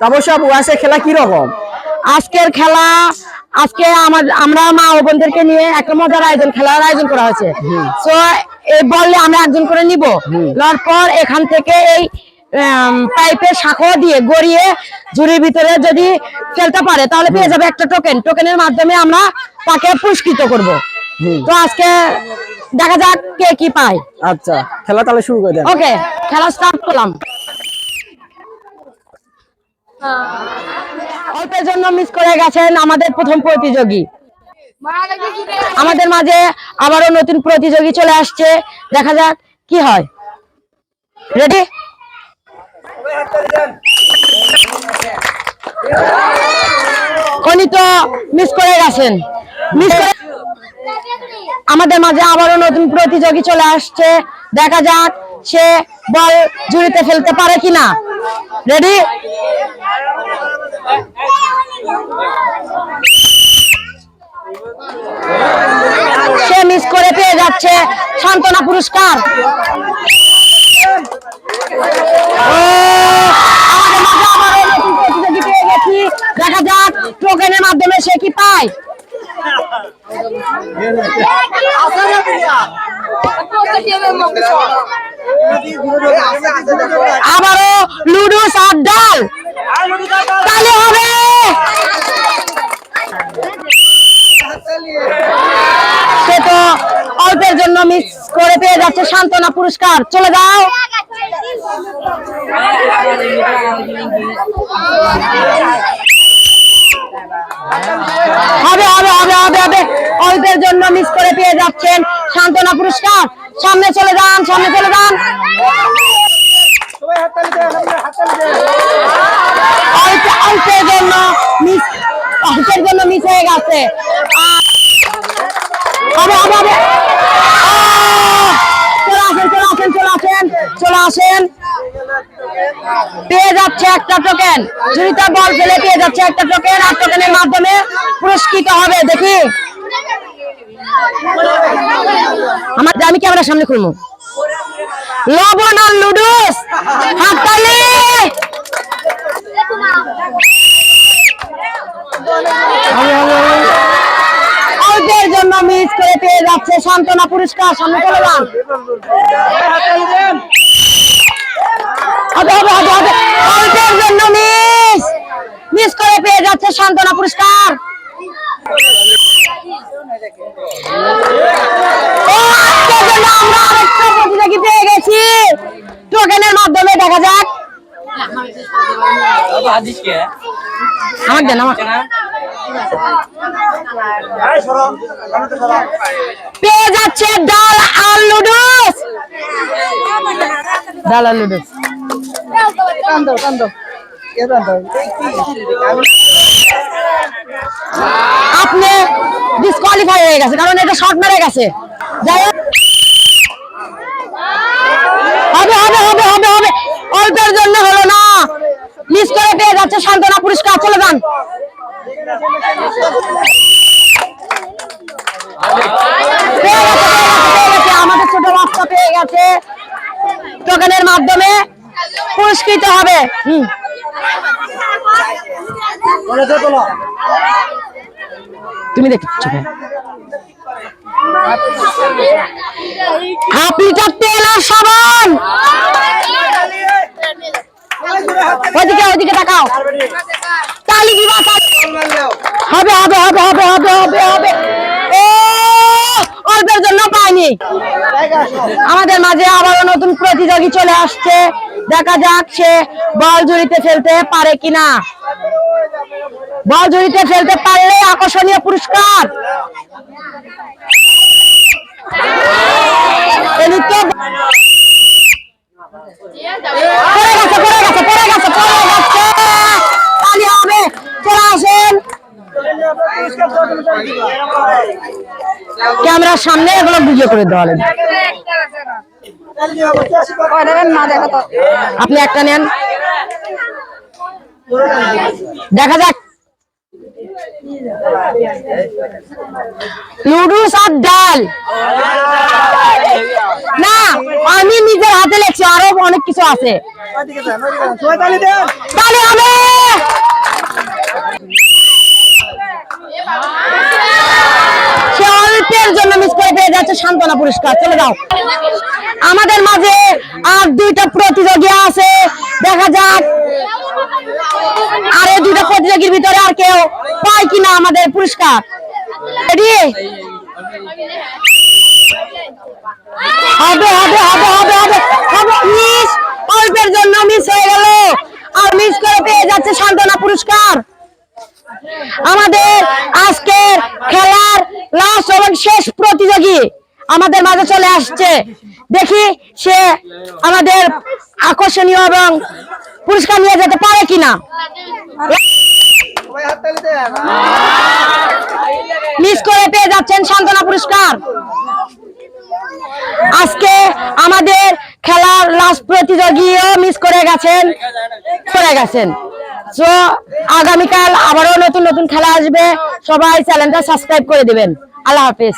অবশ্য আপু আজকে খেলা কি রকম? আজকের খেলা আজকে আমরা মা ও বোনদেরকে নিয়ে একটা মজার খেলার আয়োজন করা হয়েছে। তো এই বললে আমরা একজন করে নিব, নেওয়ার পর এখান থেকে এই পাইপের শাখা দিয়ে গড়িয়ে ঝুড়ির ভিতরে যদি ফেলতে পারে তাহলে পেয়ে যাবে একটা টোকেন। টোকেনের মাধ্যমে আমরা তাকে পুরস্কৃত করব। তো আজকে দেখা যাক কে কি পায়। আচ্ছা, খেলা তাহলে শুরু করে দেন। ওকে, খেলা স্টার্ট করলাম। অল্পের জন্য মিস করে গেছেন আমাদের প্রথম প্রতিযোগী। আমাদের মাঝে আবারও নতুন প্রতিযোগী চলে আসছে, দেখা যাক কি হয়। রেডি? উনি তো মিস করে গেছেন। আমাদের মাঝে আবারও নতুন প্রতিযোগী চলে আসছে, দেখা যাক সে বল ঝুড়িতে ফেলতে পারে কিনা। রেডি? সে মিস করে পেয়ে যাচ্ছে সান্ত্বনা পুরস্কার। দেখা যাক টোকেনের মাধ্যমে সে কি পায়। আবারও লুডুস আর ডাল, তাহলে হবে। সে তো অল্পের জন্য মিস করে পেয়ে যাচ্ছে সান্ত্বনা পুরস্কার। চলে যাও। হবে হবে হবে হবে হবে অল্পের জন্য মিস করে পেয়ে যাচ্ছেন সান্ত্বনা পুরস্কার। সামনে চলে যান, সামনে চলে যান। অল্পের জন্য মিস হয়ে গেছে। হবে হবে হবে। চলে আসেন। পেয়ে যাচ্ছে একটা টোকেন। ঝুড়িতে বল ফেলে পেয়ে যাচ্ছে একটা টোকেন, আর টোকেনের মাধ্যমে পুরস্কৃত হবে। দেখি আমি ক্যামেরার সামনে খুলবো। লবণ আর লুডুস, হাততালি। অল্পের জন্য মিস করে পেয়ে যাচ্ছে সান্ত্বনা পুরস্কার। সামনে চলে যান। অল্পের জন্য মিস করে পেয়ে যাচ্ছে সান্ত্বনা পুরস্কার। আমরা আরেকটা প্রতিযোগী পেয়ে গেছি টোকেনের মাধ্যমে। দেখা যাক। আমার দেন, আমার পেয়ে যাচ্ছে ডাল আর লুডুস। ডাল আর লুডুস। আপনি ডিসকোয়ালিফাই হয়ে গেছে, কারণ এটা শর্ট মেরে গেছে। যাই হোক, হবে হবে হবে হবে হবে অল্পের জন্য হলো না, মিস করে পেয়ে যাচ্ছে সান্ত্বনা পুরস্কার। চলে যান। আমাদের ছোট বাচ্চা পেয়ে গেছে, টোকেনের মাধ্যমে পুরস্কৃত হবে। তুমি দেখছো হাফ লিটার তেল আর সাবান। ওইদিকে তাকাও। তালি দিবা। হবে হবে হবে হবে হবে হবে হবে অল্পের জন্য পাইনি। আমাদের মাঝে আবারও নতুন প্রতিযোগী চলে আসছে, দেখা যাক সে বল ঝুড়িতে ফেলতে পারে কিনা। বল ঝুড়িতে ফেলতে পারলে আকর্ষণীয় পুরস্কার। ক্যামেরার সামনে এগুলো ভিডিও করে দেওয়া লাগবে। আপনি একটা নেন, দেখা যাক। লুডুস আর ডাল না, আমি নিজের হাতে লিখছি, আরো অনেক কিছু আছে। তাহলে হবে পুরস্কার। চলে যাও। আমাদের মাঝে আর 2টা প্রতিযোগী আছে, দেখা যাক আর এই 2টা প্রতিযোগীর ভিতরে আর কেউ পায় কিনা আমাদের পুরস্কার। রেডি? হবে হবে হবে হবে হবে হবে। মিস, অল্পের জন্য মিস হয়ে গেল, আর মিস করে পেয়ে যাচ্ছে সান্ত্বনা পুরস্কার। আমাদের আজকের খেলার লাস্ট এবং শেষ প্রতিযোগী আমাদের মাঝে চলে আসছে। দেখি সে আমাদের আকর্ষণীয় এবং পুরস্কার নিয়ে যেতে পারে কিনা। মিস করে পেয়ে যাচ্ছেন সান্ত্বনা পুরস্কার। আজকে আমাদের খেলার লাস্ট প্রতিযোগীও মিস করে গেছেন। তো আগামীকাল আবারও নতুন নতুন খেলা আসবে, সবাই চ্যানেলটা সাবস্ক্রাইব করে দিবেন। আল্লাহ হাফেজ।